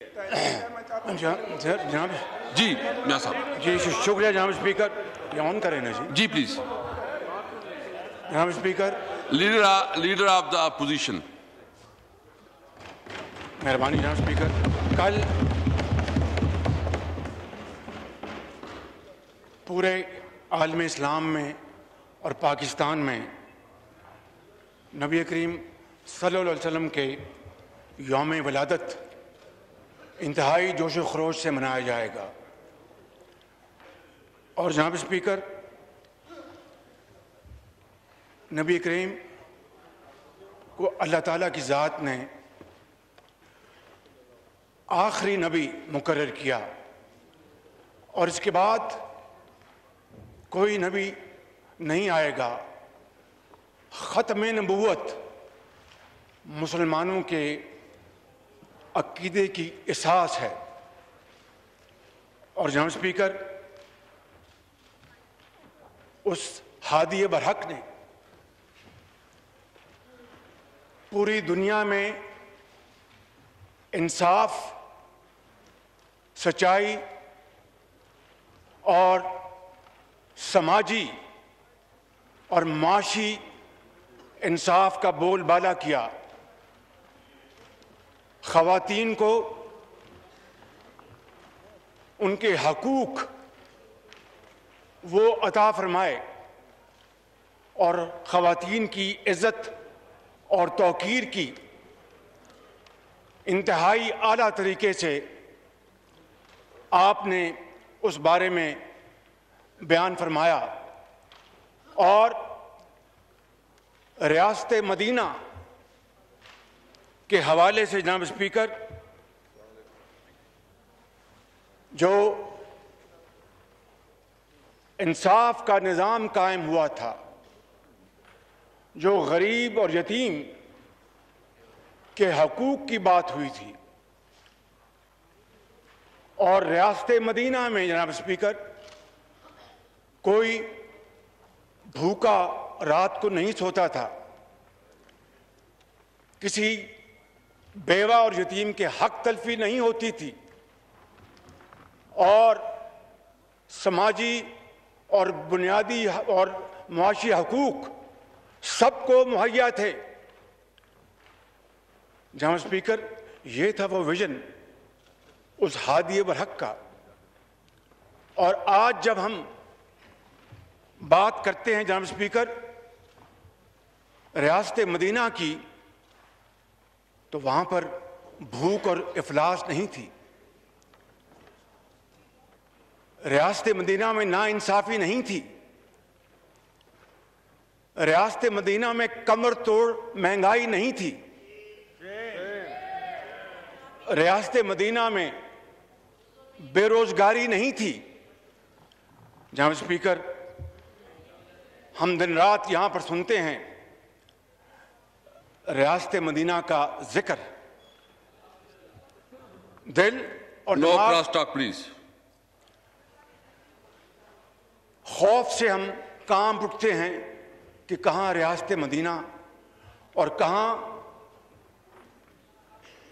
जनाब जी मियां साहब जी शुक्रिया जनाब स्पीकर। ये ऑन करें ना जी। जी प्लीज जनाब speaker leader of the opposition. मेहरबानी जनाब स्पीकर। कल पूरे आलम इस्लाम में और पाकिस्तान में नबी करीम सल्लल्लाहु अलैहि वसल्लम के यौम विलादत इंतहाई जोश व खरोश से मनाया जाएगा। और जनाब स्पीकर, नबी करीम को अल्लाह ताला की ज़ात ने आखिरी नबी मुकर्रर किया और इसके बाद कोई नबी नहीं आएगा। ख़त्म नबूवत मुसलमानों के अक़ीदे की एहसास है। और जनाब स्पीकर, उस हादी बरहक ने पूरी दुनिया में इंसाफ, सच्चाई और समाजी और माशी इंसाफ का बोलबाला किया। ख़वातीन को उनके हकूक़ वो अता फरमाए और ख़वातीन की इज़्ज़त और तौक़ीर की इंतहाई आला तरीके से आपने उस बारे में बयान फरमाया। और रियासत मदीना के हवाले से जनाब स्पीकर, जो इंसाफ का निज़ाम कायम हुआ था, जो गरीब और यतीम के हकूक़ की बात हुई थी, और रियासत मदीना में जनाब स्पीकर कोई भूखा रात को नहीं सोता था। किसी बेवा और यतीम के हक तलफी नहीं होती थी और समाजी और बुनियादी और मुआशी हकूक़ सबको मुहैया थे। जनाब स्पीकर, ये था वो विजन उस हादी बरहक का। और आज जब हम बात करते हैं जनाब स्पीकर रियासत मदीना की, तो वहां पर भूख और इफलास नहीं थी। रियासत मदीना में नाइंसाफ़ी नहीं थी। रियासत मदीना में कमर तोड़ महंगाई नहीं थी। रियासत मदीना में बेरोजगारी नहीं थी। जनाब स्पीकर, हम दिन रात यहां पर सुनते हैं रियासत मदीना का जिक्र। दिल और नो क्रॉस टॉक प्लीज। खौफ से हम कांप उठते हैं कि कहां रियासत मदीना और कहां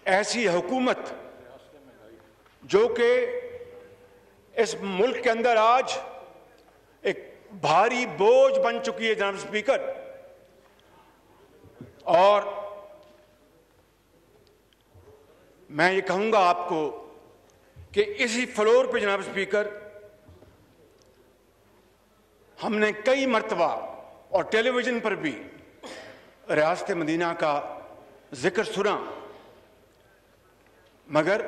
ऐसी हुकूमत जो कि इस मुल्क के अंदर आज एक भारी बोझ बन चुकी है जनाब स्पीकर। और मैं ये कहूंगा आपको कि इसी फ्लोर पे जनाब स्पीकर हमने कई मर्तबा और टेलीविजन पर भी रियासत मदीना का जिक्र सुना, मगर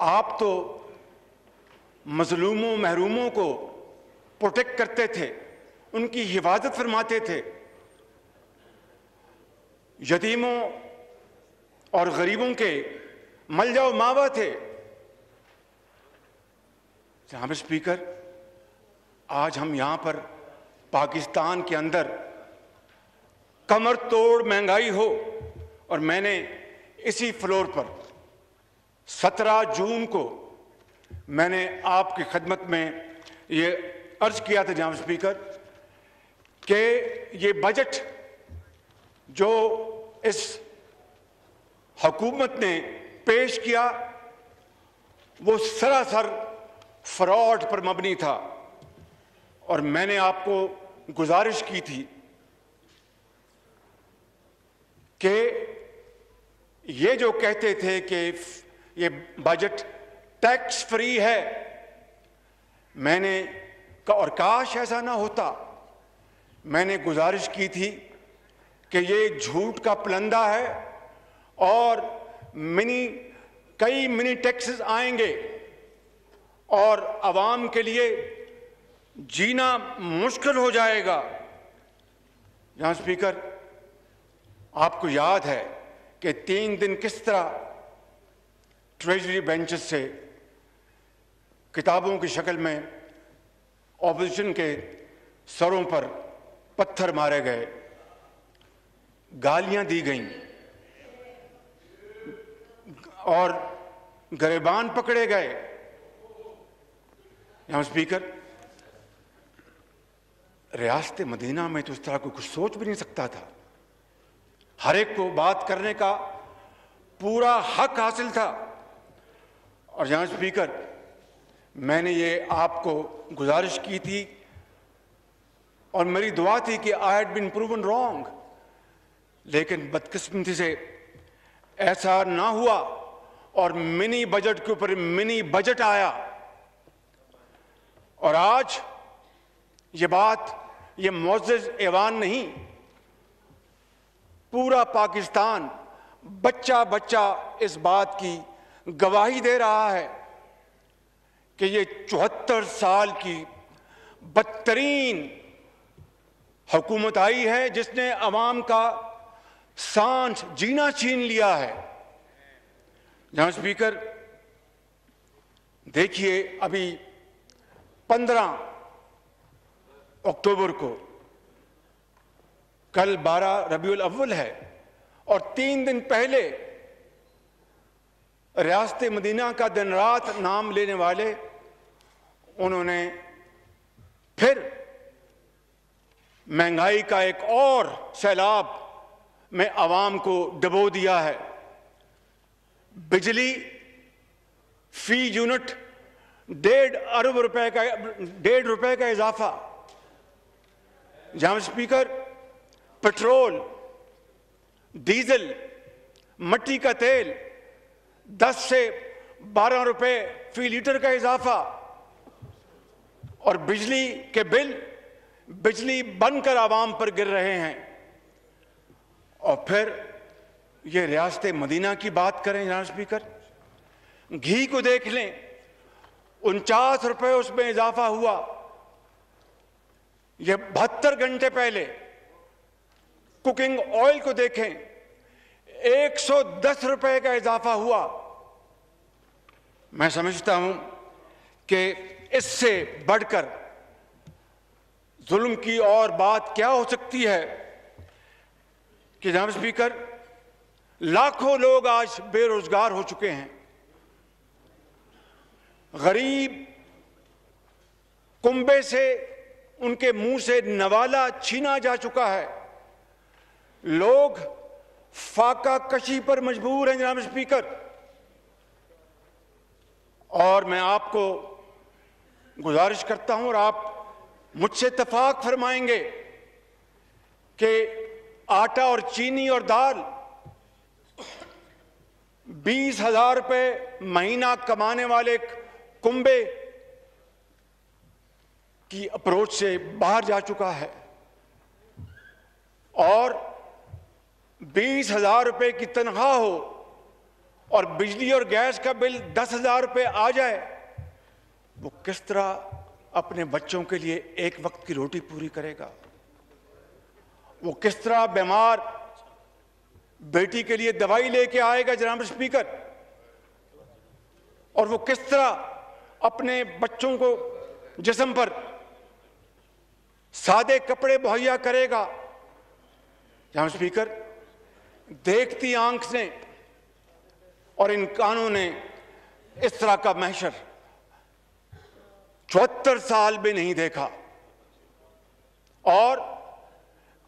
आप तो मजलूमों महरूमों को प्रोटेक्ट करते थे, उनकी हिफाजत फरमाते थे, यतीमों और गरीबों के मलजा व मावा थे। जनाब स्पीकर, आज हम यहां पर पाकिस्तान के अंदर कमर तोड़ महंगाई हो, और मैंने इसी फ्लोर पर 17 जून को मैंने आपकी खिदमत में ये अर्ज किया था जनाब स्पीकर कि ये बजट जो इस हुकूमत ने पेश किया वो सरासर फ्रॉड पर मबनी था और मैंने आपको गुजारिश की थी कि ये जो कहते थे कि ये बजट टैक्स फ्री है, मैंने और काश ऐसा ना होता, मैंने गुजारिश की थी कि ये झूठ का पलंदा है और कई मिनी टैक्सेस आएंगे और आवाम के लिए जीना मुश्किल हो जाएगा। जहां स्पीकर, आपको याद है कि 3 दिन किस तरह ट्रेजरी बेंचेस से किताबों की शक्ल में ऑपोजिशन के सरों पर पत्थर मारे गए, गालियां दी गईं और गिरबान पकड़े गए। यहां स्पीकर, रियासत मदीना में तो इस तरह को कुछ सोच भी नहीं सकता था। हर एक को बात करने का पूरा हक हासिल था। और जहां स्पीकर, मैंने ये आपको गुजारिश की थी और मेरी दुआ थी कि I had been proven wrong, लेकिन बदकिस्मती से ऐसा ना हुआ और मिनी बजट के ऊपर मिनी बजट आया। और आज ये बात, ये मोअज़्ज़ज़ ऐवान नहीं, पूरा पाकिस्तान बच्चा बच्चा इस बात की गवाही दे रहा है कि ये 74 साल की बदतरीन हुकूमत आई है जिसने अवाम का सांस जीना छीन लिया है। जहां स्पीकर, देखिए, अभी 15 अक्टूबर को, कल 12 रबीउल अव्वल है और 3 दिन पहले रियासत मदीना का दिन रात नाम लेने वाले उन्होंने फिर महंगाई का एक और सैलाब में आवाम को डुबो दिया है। बिजली फी यूनिट 1.5 रुपए का इजाफा। जहां स्पीकर, पेट्रोल, डीजल, मट्टी का तेल 10 से 12 रुपए फी लीटर का इजाफा और बिजली के बिल बिजली बनकर आवाम पर गिर रहे हैं। और फिर ये रियासत मदीना की बात करें जनाब स्पीकर, घी को देख लें, 49 रुपए उसमें इजाफा हुआ। ये 72 घंटे पहले कुकिंग ऑयल को देखें, 110 रुपए का इजाफा हुआ। मैं समझता हूं कि इससे बढ़कर जुल्म की और बात क्या हो सकती है कि जनाब स्पीकर, लाखों लोग आज बेरोजगार हो चुके हैं। गरीब कुंबे से उनके मुंह से नवाला छीना जा चुका है। लोग फाका कशी पर मजबूर हैं जनाब स्पीकर। और मैं आपको गुजारिश करता हूं और आप मुझसे इत्तेफाक फरमाएंगे कि आटा और चीनी और दाल 20,000 रुपए महीना कमाने वाले कुंबे की अप्रोच से बाहर जा चुका है और 20,000 रुपए की तनख्वाह हो और बिजली और गैस का बिल 10,000 रुपए आ जाए, वो किस तरह अपने बच्चों के लिए एक वक्त की रोटी पूरी करेगा? वो किस तरह बीमार बेटी के लिए दवाई लेके आएगा जनाब स्पीकर? और वो किस तरह अपने बच्चों को जिस्म पर सादे कपड़े मुहैया करेगा? जनाब स्पीकर, देखती आंख ने और इन कानों ने इस तरह का महशर 74 साल में नहीं देखा। और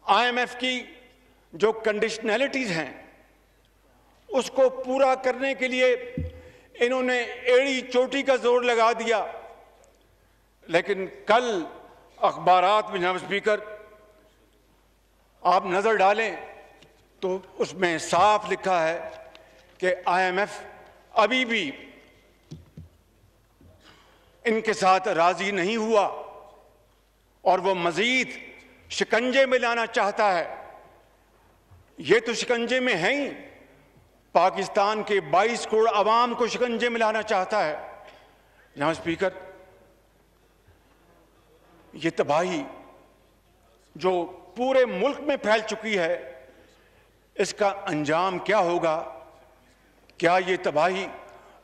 IMF की जो कंडीशनैलिटीज हैं उसको पूरा करने के लिए इन्होंने एड़ी चोटी का जोर लगा दिया। लेकिन कल अखबारात में जनाब स्पीकर आप नजर डालें तो उसमें साफ लिखा है कि IMF अभी भी इनके साथ राजी नहीं हुआ और वो मजीद शिकंजे में लाना चाहता है। ये तो शिकंजे में है ही, पाकिस्तान के 22 करोड़ अवाम को शिकंजे में लाना चाहता है। जनाब स्पीकर, ये तबाही जो पूरे मुल्क में फैल चुकी है, इसका अंजाम क्या होगा? क्या ये तबाही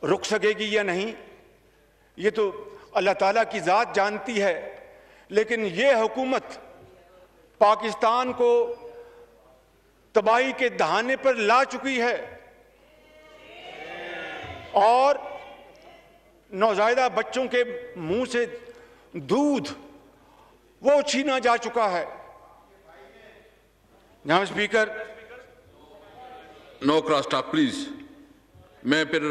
रुक सकेगी या नहीं, ये तो अल्लाह ताला की ज़ात जानती है। लेकिन ये हुकूमत पाकिस्तान को तबाही के दहाने पर ला चुकी है और नौज़ायदा बच्चों के मुंह से दूध वो छीना जा चुका है। जनाब speaker, no cross talk please. मैं फिर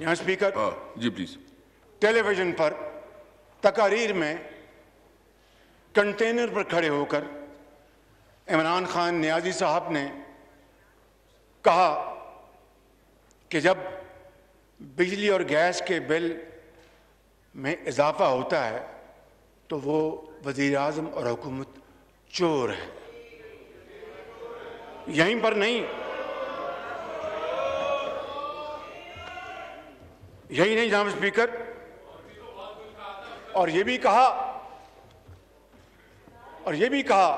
जनाब स्पीकर, जी प्लीज। टेलीविजन पर तकारीर में कंटेनर पर खड़े होकर इमरान खान नियाजी साहब ने कहा कि जब बिजली और गैस के बिल में इजाफा होता है तो वो वज़ीर आज़म और हुकूमत चोर है। यहीं पर नहीं, यही नहीं जनाब स्पीकर, और ये भी कहा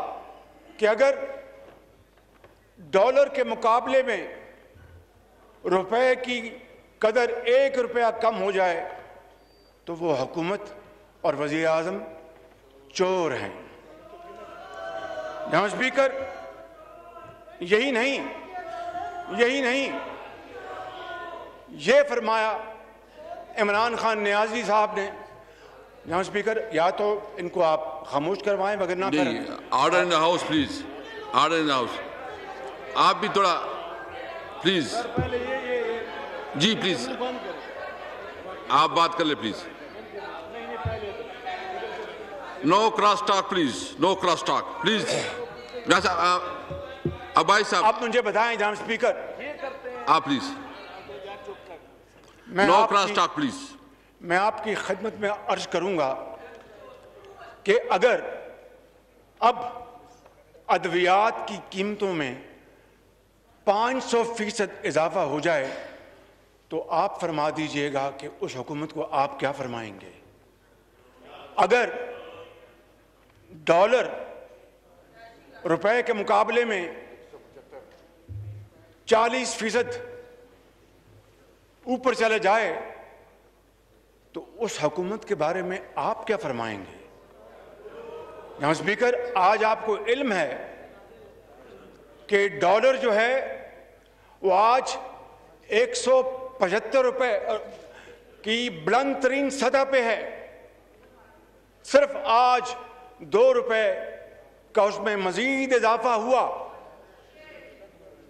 कि अगर डॉलर के मुकाबले में रुपए की कदर 1 रुपया कम हो जाए तो वो हुकूमत और वज़ीर आज़म चोर हैं। जनाब स्पीकर, यही नहीं, ये फरमाया इमरान खान नियाजी साहब ने। जनाब स्पीकर, या तो इनको आप खामोश करवाएं, वगैरह ना करें। Order in the house please, order in the house. आप भी थोड़ा प्लीज, जी प्लीज, आप बात कर ले please. No cross talk please, no cross talk please. अब भाई साहब आप मुझे बताएं जनाब स्पीकर, आप please, no cross talk please. मैं आपकी खिदमत में अर्ज करूंगा कि अगर अब अद्वियात की कीमतों में 500% इजाफा हो जाए तो आप फरमा दीजिएगा कि उस हुकूमत को आप क्या फरमाएंगे। अगर डॉलर रुपए के मुकाबले में 40% ऊपर चले जाए तो उस हुकूमत के बारे में आप क्या फरमाएंगे। जनाब स्पीकर, आज आपको इल्म है कि डॉलर जो है वो आज 175 रुपए की बुलंद तरीन सतह पे है। सिर्फ आज 2 रुपए का उसमें मजीद इजाफा हुआ।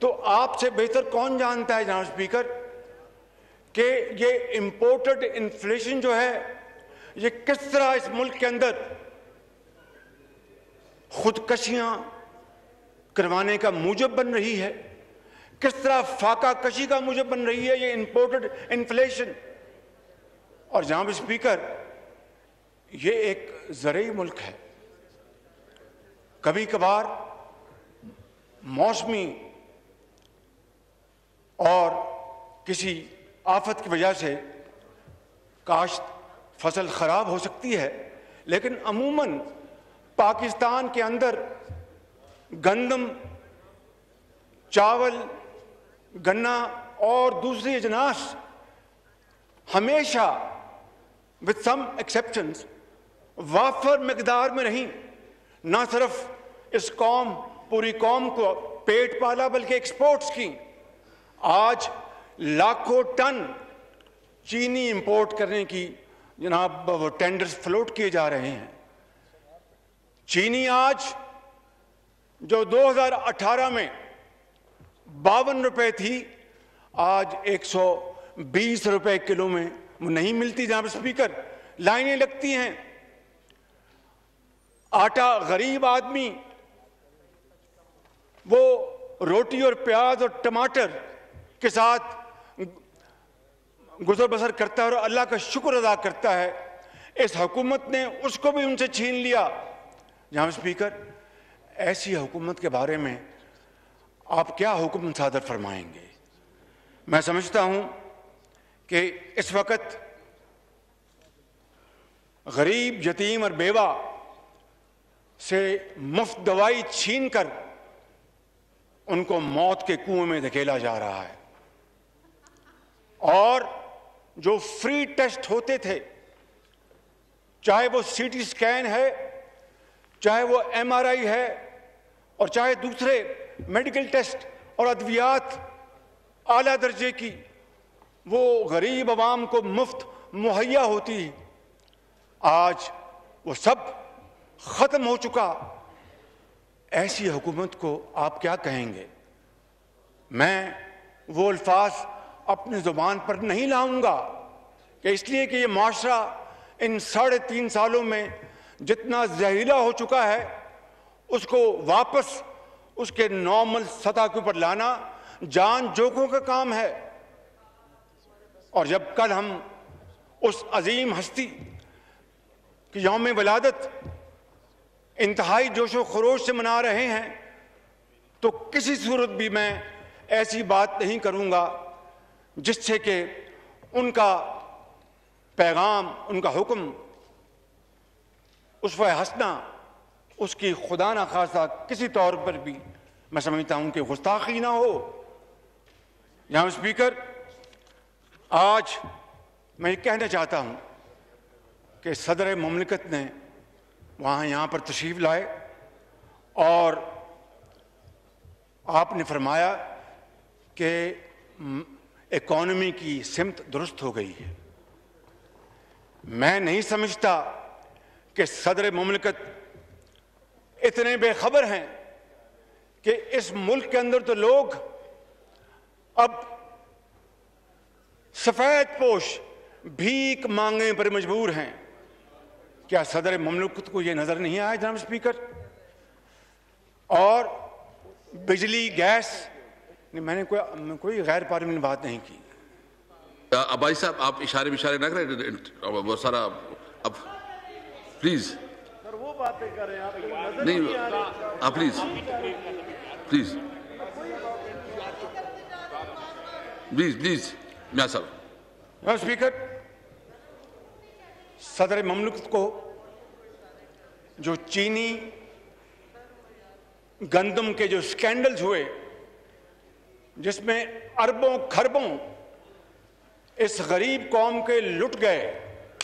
तो आपसे बेहतर कौन जानता है जनाब स्पीकर कि ये इंपोर्टेड इन्फ्लेशन जो है ये किस तरह इस मुल्क के अंदर खुदकशियां करवाने का मूजब बन रही है, किस तरह फाका कशी का मूजब बन रही है ये इंपोर्टेड इन्फ्लेशन। और जनाब स्पीकर, ये एक ज़रई मुल्क है। कभी कभार मौसमी और किसी आफत की वजह से काश्त फसल खराब हो सकती है, लेकिन अमूमन पाकिस्तान के अंदर गंदम, चावल, गन्ना और दूसरी अजनास हमेशा विद सम एक्सेप्शंस वाफर मिकदार में रहीं। ना सिर्फ इस कौम, पूरी कौम को पेट पाला बल्कि एक्सपोर्ट्स की। आज लाखों टन चीनी इंपोर्ट करने की जनाब वो टेंडर्स फ्लोट किए जा रहे हैं। चीनी आज जो 2018 में 52 रुपए थी, आज 20 रुपए किलो में वो नहीं मिलती जनाब स्पीकर, लाइनें लगती हैं। आटा गरीब आदमी वो रोटी और प्याज और टमाटर के साथ गुजर बसर करता है और अल्लाह का शुक्र अदा करता है। इस हुकूमत ने उसको भी उनसे छीन लिया। जनाब स्पीकर, ऐसी हुकूमत के बारे में आप क्या हुक्म सादर फरमाएंगे? मैं समझता हूं कि इस वक्त गरीब, यतीम और बेवा से मुफ्त दवाई छीनकर उनको मौत के कुएं में धकेला जा रहा है। और जो फ्री टेस्ट होते थे, चाहे वो सीटी स्कैन है, चाहे वो एमआरआई है, और चाहे दूसरे मेडिकल टेस्ट और अद्वियात आला दर्जे की, वो गरीब आवाम को मुफ्त मुहैया होती, आज वो सब खत्म हो चुका। ऐसी हुकूमत को आप क्या कहेंगे? मैं वो अल्फाज अपनी जुबान पर नहीं लाऊंगा कि इसलिए कि ये माशरा इन 3.5 सालों में जितना जहरीला हो चुका है, उसको वापस उसके नॉर्मल सतह के ऊपर लाना जान जोखों का काम है। और जब कल हम उस अजीम हस्ती की यौम विलादत इंतहाई जोशो खरोश से मना रहे हैं, तो किसी सूरत भी मैं ऐसी बात नहीं करूंगा जिससे कि उनका पैगाम, उनका हुक्म, उस पर हंसना, उसकी खुदा ना खासा किसी तौर पर भी मैं समझता हूं कि गुस्ताखी ना हो। जनाब स्पीकर, आज मैं ये कहना चाहता हूं कि सदर मुमलिकत ने यहाँ पर तशरीफ लाए और आपने फरमाया कि इकॉनमी की सिमत दुरुस्त हो गई है। मैं नहीं समझता कि सदर मुमलिकत इतने बेखबर हैं कि इस मुल्क के अंदर तो लोग अब सफेद पोश भीख मांगने पर मजबूर हैं। क्या सदर मुमलिकत को यह नजर नहीं आया जनाब स्पीकर? और बिजली, गैस, नहीं, मैंने कोई गैर पार्लियामेंट बात नहीं की। भाई साहब, आप इशारे ना करें, वो सारा अब प्लीज सर वो बातें कर रहे हैं, आपको नजर नहीं, आप प्लीज मियां साहब। स्पीकर, सदर मुमलिकत को जो चीनी गंदम के जो स्कैंडल्स हुए, जिसमें अरबों खरबों इस गरीब कौम के लुट गए,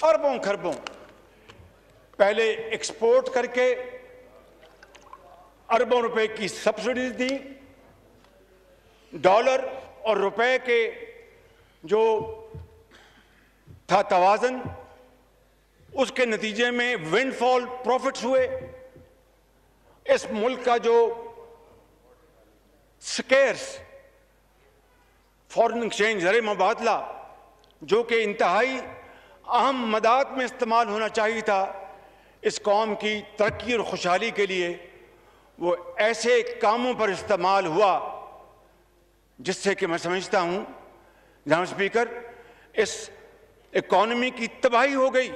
अरबों खरबों, पहले एक्सपोर्ट करके अरबों रुपए की सब्सिडीज दी, डॉलर और रुपए के जो था तवाजन, उसके नतीजे में विंडफॉल प्रॉफिट्स हुए। इस मुल्क का जो स्केर्स फॉरेन एक्सचेंज, ज़र मुबादला, जो कि इंतहाई अहम मदाद में इस्तेमाल होना चाहिए था इस कौम की तरक्की और खुशहाली के लिए, वो ऐसे कामों पर इस्तेमाल हुआ जिससे कि मैं समझता हूं जनाब स्पीकर, इस इकॉनमी की तबाही हो गई।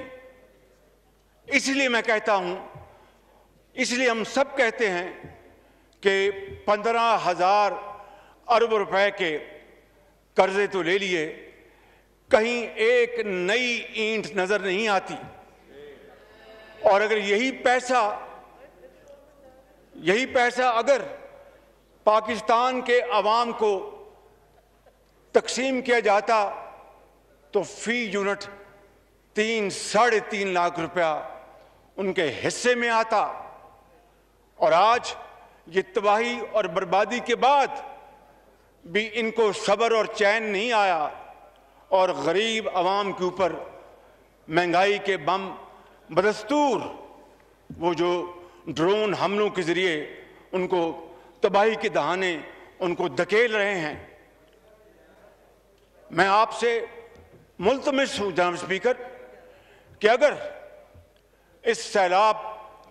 इसलिए मैं कहता हूं, इसलिए हम सब कहते हैं कि 15,000 अरब रुपए के कर्जे तो ले लिए, कहीं एक नई ईंट नजर नहीं आती। और अगर यही पैसा अगर पाकिस्तान के अवाम को तकसीम किया जाता तो फी यूनिट 3-3.5 लाख रुपया उनके हिस्से में आता। और आज ये तबाही और बर्बादी के बाद भी इनको सब्र और चैन नहीं आया और गरीब आवाम के ऊपर महंगाई के बम बदस्तूर वो जो ड्रोन हमलों के जरिए उनको तबाही के दहाने उनको धकेल रहे हैं। मैं आपसे मुल्तमिस हूं जनाब स्पीकर कि अगर इस सैलाब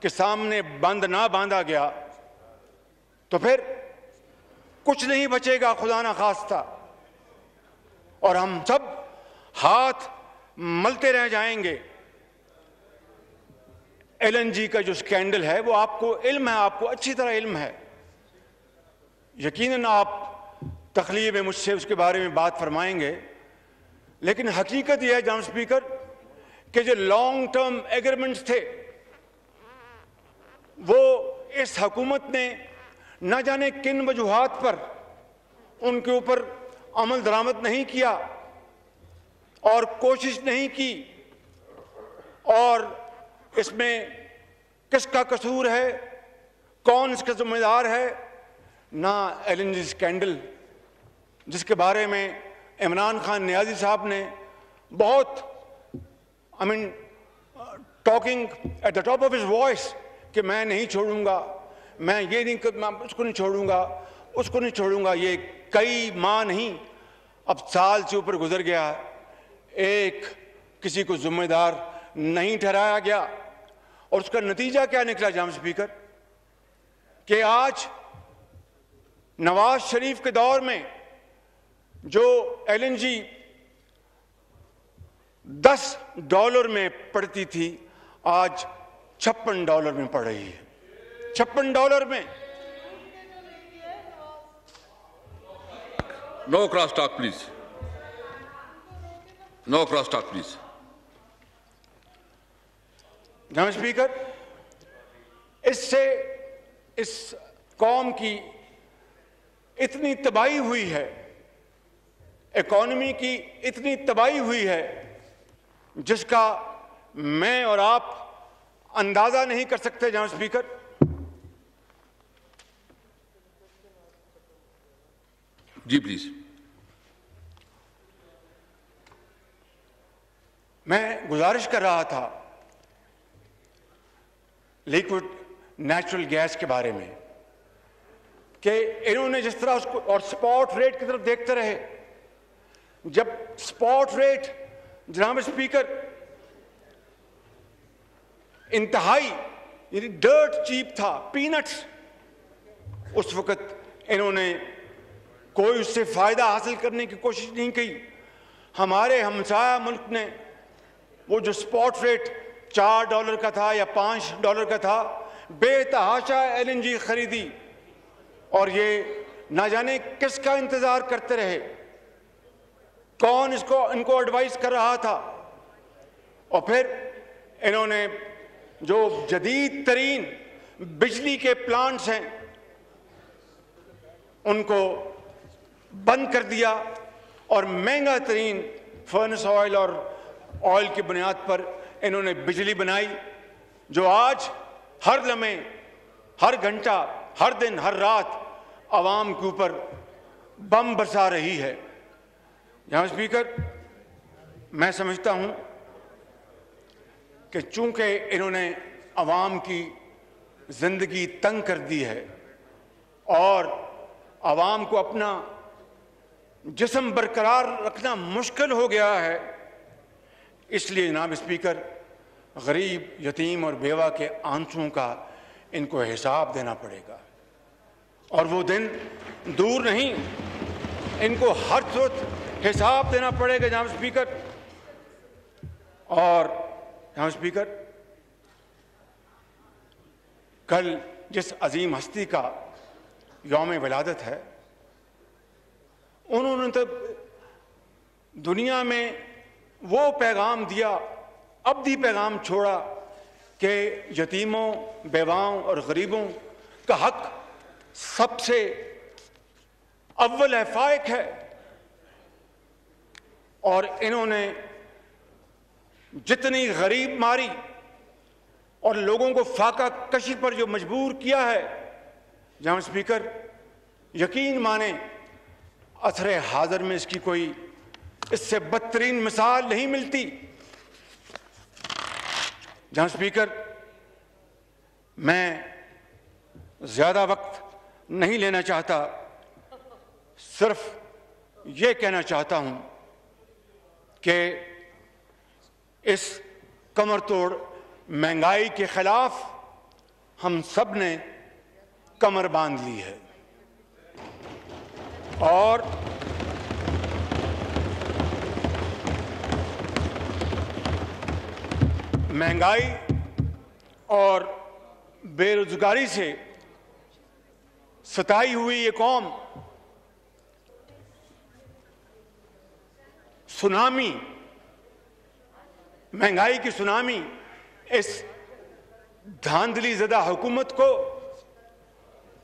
के सामने बंद ना बांधा गया तो फिर कुछ नहीं बचेगा खुदा ना खास्ता, और हम सब हाथ मलते रह जाएंगे। एलएनजी का जो स्कैंडल है वो आपको इल्म है, आपको अच्छी तरह इल्म है। यकीनन आप तखलीब में मुझसे उसके बारे में बात फरमाएंगे, लेकिन हकीकत यह है जनाब स्पीकर कि जो लॉन्ग टर्म एग्रीमेंट्स थे वो इस हुकूमत ने न जाने किन वजूहात पर उनके ऊपर अमल दरामद नहीं किया और कोशिश नहीं की, और इसमें किसका कसूर है, कौन इसका जिम्मेदार है? ना एलएनजी स्कैंडल जिसके बारे में इमरान खान नियाजी साहब ने बहुत talking at the top of his voice कि मैं नहीं छोड़ूंगा, मैं ये नहीं, मैं उसको नहीं छोड़ूंगा, उसको नहीं छोड़ूंगा। ये कई माह नहीं, अब साल से ऊपर गुजर गया, एक किसी को जिम्मेदार नहीं ठहराया गया। और उसका नतीजा क्या निकला जनाब स्पीकर कि आज नवाज शरीफ के दौर में जो एलएनजी $10 में पड़ती थी आज $56 में पड़ रही है। $56 में। No cross talk please, no cross talk please. जनाब स्पीकर, इससे इस कौम की इतनी तबाही हुई है, इकॉनमी की इतनी तबाही हुई है जिसका मैं और आप अंदाजा नहीं कर सकते। जनाब स्पीकर, जी प्लीज। मैं गुजारिश कर रहा था लिक्विड नेचुरल गैस के बारे में कि इन्होंने जिस तरह उसको और स्पॉट रेट की तरफ देखते रहे। जब स्पॉट रेट जनाब स्पीकर इंतहाई यानी डर्ट चीप था, पीनट्स, उस वक्त इन्होंने कोई उससे फायदा हासिल करने की कोशिश नहीं की। हमारे हमसाया मुल्क ने वो जो स्पॉट रेट $4 का था या $5 का था, बेतहाशा एलएनजी खरीदी और ये ना जाने किसका इंतजार करते रहे, कौन इनको एडवाइस कर रहा था। और फिर इन्होंने जो जदीद तरीन बिजली के प्लांट्स हैं उनको बंद कर दिया और महंगा तरीन फर्नेस ऑयल और ऑयल की बुनियाद पर इन्होंने बिजली बनाई जो आज हर लम्हे, हर घंटा, हर दिन, हर रात आवाम के ऊपर बम बरसा रही है। जनाब स्पीकर, मैं समझता हूं कि चूंकि इन्होंने आवाम की जिंदगी तंग कर दी है और आवाम को अपना जिस्म बरकरार रखना मुश्किल हो गया है, इसलिए जनाब स्पीकर गरीब, यतीम और बेवा के आंसुओं का इनको हिसाब देना पड़ेगा और वो दिन दूर नहीं, इनको हर सूरत हिसाब देना पड़ेगा जनाब स्पीकर। और जनाब स्पीकर, कल जिस अजीम हस्ती का यौम विलादत है, उन्होंने तो दुनिया में वो पैगाम दिया, अब्दी पैगाम छोड़ा कि यतीमों, बेवाओं और गरीबों का हक सबसे अव्वल है, फायक है। और इन्होंने जितनी गरीब मारी और लोगों को फाका कशी पर जो मजबूर किया है, जनाब स्पीकर, यकीन माने असरे हाजिर में इसकी कोई इससे बदतरीन मिसाल नहीं मिलती। जनाब स्पीकर, मैं ज्यादा वक्त नहीं लेना चाहता, सिर्फ ये कहना चाहता हूं कि इस कमर तोड़ महंगाई के खिलाफ हम सब ने कमर बांध ली है और महंगाई और बेरोजगारी से सताई हुई ये कौम सुनामी, महंगाई की सुनामी इस धांधली ज़दा हुकूमत को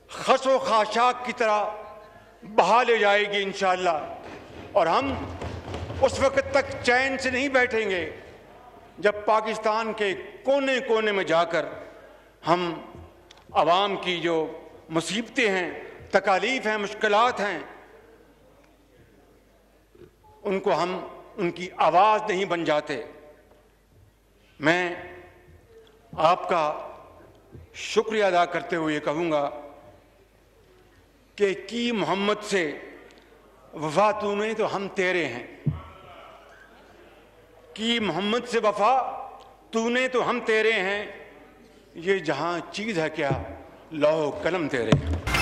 खसो खाशाक की तरह बहा ले जाएगी इंशाअल्लाह। और हम उस वक्त तक चैन से नहीं बैठेंगे जब पाकिस्तान के कोने कोने में जाकर हम आवाम की जो मुसीबतें हैं, तकालीफ हैं, मुश्किलात हैं, उनको हम उनकी आवाज़ नहीं बन जाते। मैं आपका शुक्रिया अदा करते हुए कहूँगा कि की मोहम्मद से वफा तूने तो हम तेरे हैं, की मोहम्मद से वफा तूने तो हम तेरे हैं, ये जहां चीज़ है क्या लौह कलम तेरे हैं।